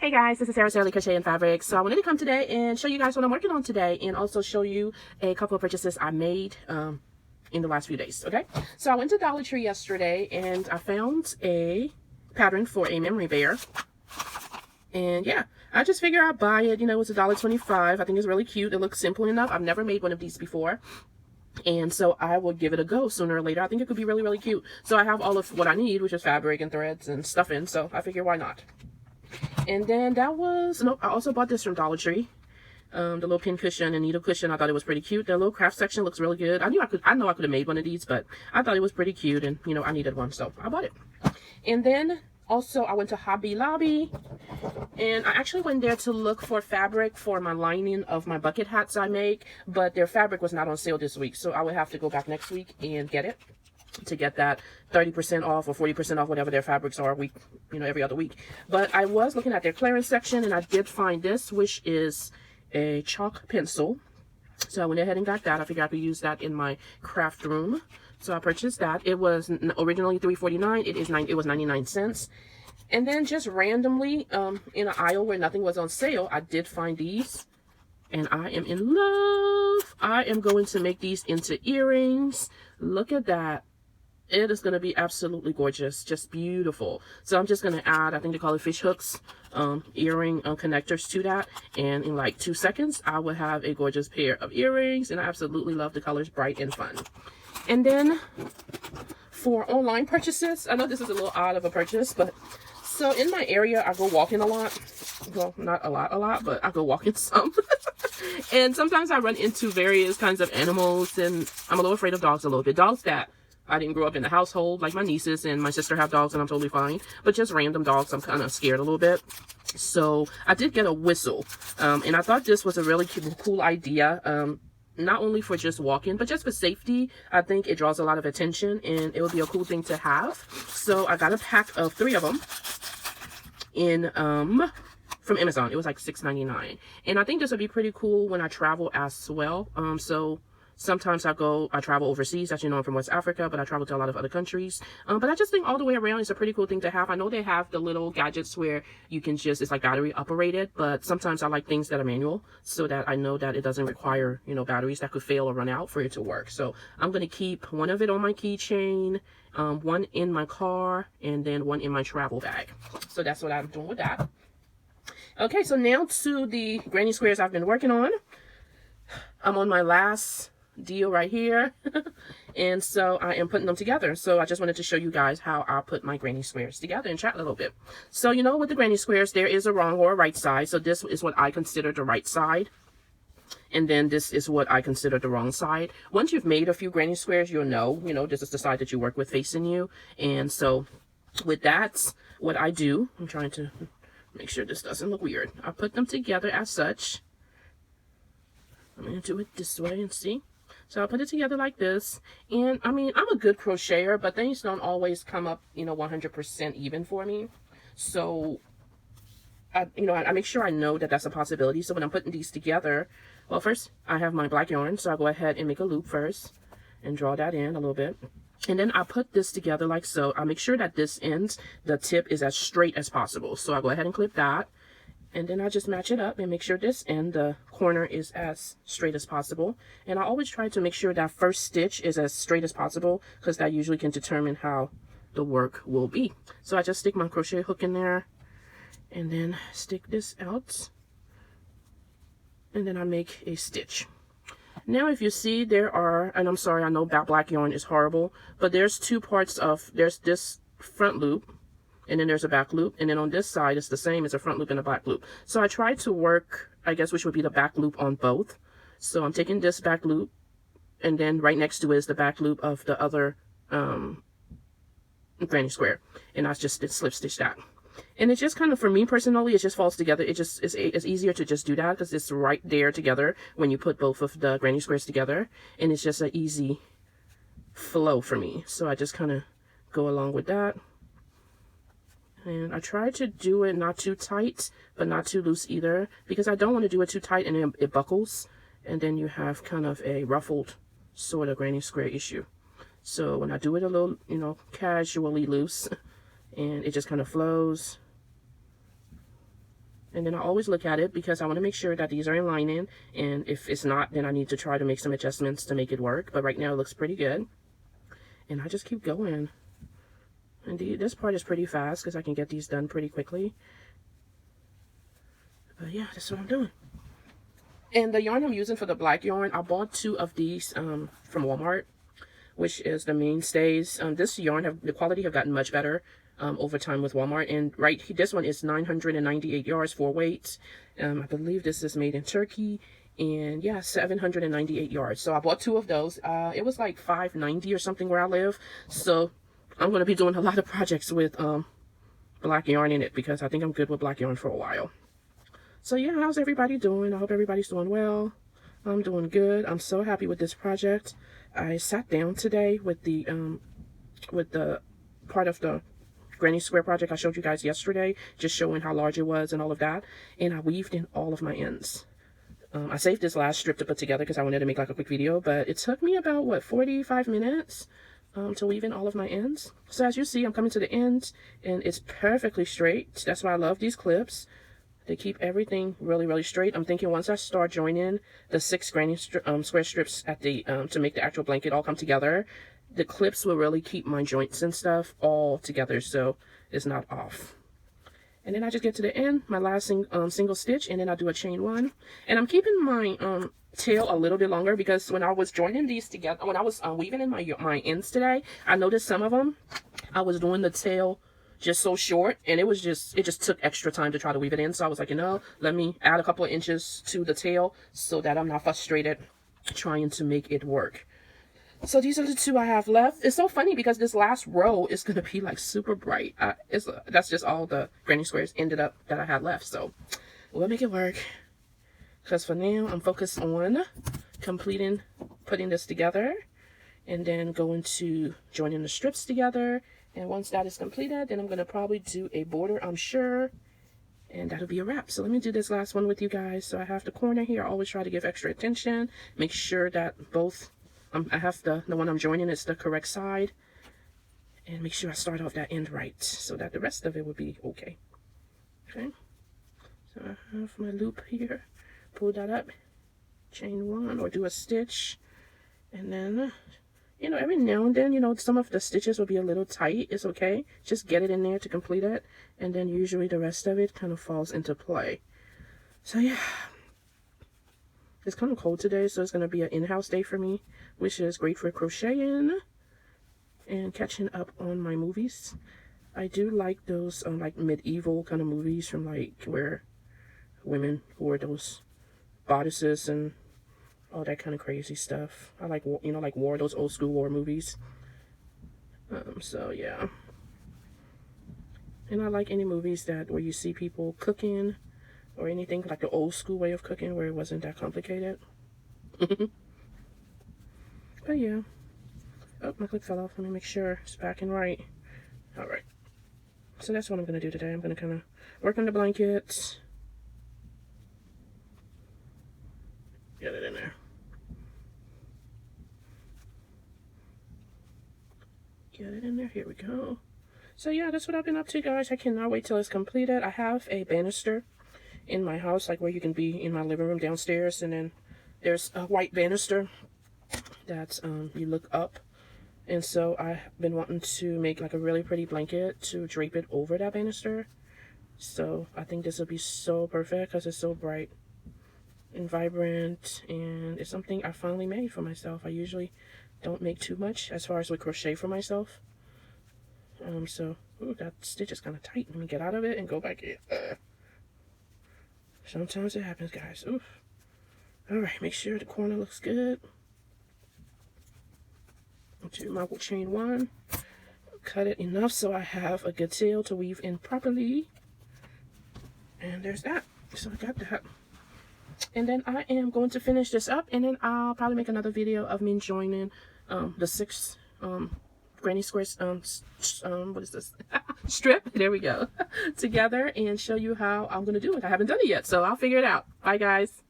Hey guys, this is SarahleeCrochet&Fabric. So I wanted to come today and show you guys what I'm working on today, and also show you a couple of purchases I made in the last few days. Okay, so I went to Dollar Tree yesterday and I found a pattern for a memory bear, and yeah, I just figured I'd buy it. You know, it's $1.25. I think it's really cute. It looks simple enough. I've never made one of these before, and so I will give it a go sooner or later. I think it could be really, really cute. So I have all of what I need, which is fabric and threads and stuffing, so I figure why not. And then that was, no, I also bought this from Dollar Tree. The little pin cushion and needle cushion. I thought it was pretty cute. The little craft section looks really good. I know I could have made one of these, but I thought it was pretty cute, and you know, I needed one, so I bought it. And then also I went to Hobby Lobby, and I actually went there to look for fabric for my lining of my bucket hats I make, but their fabric was not on sale this week, so I would have to go back next week and get it, to get that 30% off or 40% off, whatever their fabrics are, week, you know, every other week. But I was looking at their clearance section, and I did find this, which is a chalk pencil. So I went ahead and got that. I figured I could use that in my craft room, so I purchased that. It was originally $3.49. It was 99 cents. And then just randomly in an aisle where nothing was on sale, I did find these, and I am in love. I am going to make these into earrings. Look at that. It is going to be absolutely gorgeous, just beautiful. So I'm just going to add, I think they call it fish hooks, earring connectors to that, and in like 2 seconds I will have a gorgeous pair of earrings, and I absolutely love the colors, bright and fun. And then for online purchases, I know this is a little odd of a purchase, but so in my area I go walking a lot. Well, not a lot, but I go walking some. And sometimes I run into various kinds of animals, and I'm a little afraid of dogs a little bit. Dogs that I didn't grow up in the household, like my nieces and my sister have dogs, and I'm totally fine. But just random dogs, I'm kind of scared a little bit. So I did get a whistle, and I thought this was a really cool idea. Not only for just walking, but just for safety. I think it draws a lot of attention, and it would be a cool thing to have. So I got a pack of 3 of them in from Amazon. It was like $6.99, and I think this would be pretty cool when I travel as well. So sometimes I travel overseas. As you know, I'm from West Africa, but I travel to a lot of other countries. But I just think all the way around it's a pretty cool thing to have. I know they have the little gadgets where you can just, it's like battery operated, but sometimes I like things that are manual, so that I know that it doesn't require, you know, batteries that could fail or run out for it to work. So I'm going to keep one of it on my keychain, one in my car, and then one in my travel bag. So that's what I'm doing with that. Okay, so now to the granny squares I've been working on. I'm on my last deal right here. And so I am putting them together. So I just wanted to show you guys how I put my granny squares together and chat a little bit. So, you know, with the granny squares, there is a wrong or a right side. So this is what I consider the right side, and then this is what I consider the wrong side. Once you've made a few granny squares, you'll know, you know, this is the side that you work with facing you. And so with that, what I do, I'm trying to make sure this doesn't look weird. I put them together as such. I'm going to do it this way and see. So I put it together like this, and I mean, I'm a good crocheter, but things don't always come up, you know, 100% even for me. So, I make sure I know that that's a possibility. So when I'm putting these together, well, first I have my black yarn, so I go ahead and make a loop first and draw that in a little bit. And then I put this together like so. I make sure that this end, the tip is as straight as possible. So I go ahead and clip that. And then I just match it up and make sure this end, the corner, is as straight as possible. And I always try to make sure that first stitch is as straight as possible, because that usually can determine how the work will be. So I just stick my crochet hook in there, and then stick this out, and then I make a stitch. Now if you see, there are, and I'm sorry, I know black yarn is horrible, but there's 2 parts of, there's this front loop, and then there's a back loop, and then on this side it's the same as a front loop and a back loop. So I tried to work, I guess, which would be the back loop on both. So I'm taking this back loop, and then right next to it is the back loop of the other granny square, and I just slip stitch that. And it's just kind of, for me personally, it just falls together. It's easier to just do that because it's right there together when you put both of the granny squares together, and it's just an easy flow for me. So I just kind of go along with that. And I try to do it not too tight, but not too loose either, because I don't want to do it too tight and then it buckles, and then you have kind of a ruffled sort of granny square issue. So when I do it a little, you know, casually loose, and it just kind of flows, And then I always look at it because I want to make sure that these are in lining. And if it's not, then I need to try to make some adjustments to make it work. But right now it looks pretty good. And I just keep going. And this part is pretty fast because I can get these done pretty quickly. But yeah, that's what I'm doing. And the yarn I'm using for the black yarn, I bought 2 of these from Walmart, which is the mainstays. This yarn, the quality have gotten much better over time with Walmart. And this one is 998 yards, 4 weights. I believe this is made in Turkey. And yeah, 798 yards. So I bought 2 of those. It was like $5.90 or something where I live. So I'm going to be doing a lot of projects with black yarn in it because I think I'm good with black yarn for a while. So yeah, how's everybody doing? I hope everybody's doing well. I'm doing good. I'm so happy with this project. I sat down today with the part of the granny square project I showed you guys yesterday, just showing how large it was and all of that. And I weaved in all of my ends. I saved this last strip to put together because I wanted to make like a quick video, but it took me about, what, 45 minutes to weave in all of my ends. So as you see, I'm coming to the end and it's perfectly straight. That's why I love these clips. They keep everything really, really straight. I'm thinking once I start joining the 6 granny square strips at the to make the actual blanket all come together, the clips will really keep my joints and stuff all together, so it's not off. And then I just get to the end, my last single stitch, and then I do a chain 1. And I'm keeping my tail a little bit longer because when I was joining these together, when I was weaving in my ends today, I noticed some of them I was doing the tail just so short, and it just took extra time to try to weave it in. So I was like, you know, let me add a couple of inches to the tail so that I'm not frustrated trying to make it work. So these are the 2 I have left. It's so funny because this last row is going to be like super bright. That's just all the granny squares ended up that I had left. So we'll make it work. Because for now, I'm focused on putting this together and then going to joining the strips together. And once that is completed, then I'm going to probably do a border, I'm sure. And that'll be a wrap. So let me do this last one with you guys. So I have the corner here. I always try to give extra attention. Make sure that both, I have the one I'm joining is the correct side. And make sure I start off that end right so that the rest of it will be okay. Okay. So I have my loop here. Pull that up. Chain 1 or do a stitch. And then, you know, every now and then, you know, some of the stitches will be a little tight. It's okay. Just get it in there to complete it. And then usually the rest of it kind of falls into play. So yeah. It's kind of cold today, so it's going to be an in-house day for me, which is great for crocheting and catching up on my movies. I do like those like medieval kind of movies from like where women wore those bodices and all that kind of crazy stuff. I like, you know, like those old school war movies. So yeah. And I like any movies where you see people cooking or anything like the old school way of cooking where it wasn't that complicated. But yeah. Oh, my clip fell off. Let me make sure it's back and right. Alright. So that's what I'm going to do today. I'm going to kind of work on the blankets. Get it in there. Get it in there. Here we go. So yeah, that's what I've been up to, guys. I cannot wait till it's completed. I have a banister in my house, like where you can be in my living room downstairs, and then there's a white banister that you look up. And so I've been wanting to make like a really pretty blanket to drape it over that banister. So I think this will be so perfect because it's so bright and vibrant, and it's something I finally made for myself. I usually don't make too much as far as with crochet for myself. So ooh, that stitch is kind of tight. Let me get out of it and go back in. Sometimes it happens, guys. Oof. Alright, make sure the corner looks good. Do my chain 1. Cut it enough so I have a good tail to weave in properly. And there's that. So I got that. And then I am going to finish this up, and then I'll probably make another video of me joining the 6 granny squares what is this strip, there we go, together, and show you how I'm going to do it. I haven't done it yet, so I'll figure it out. Bye guys.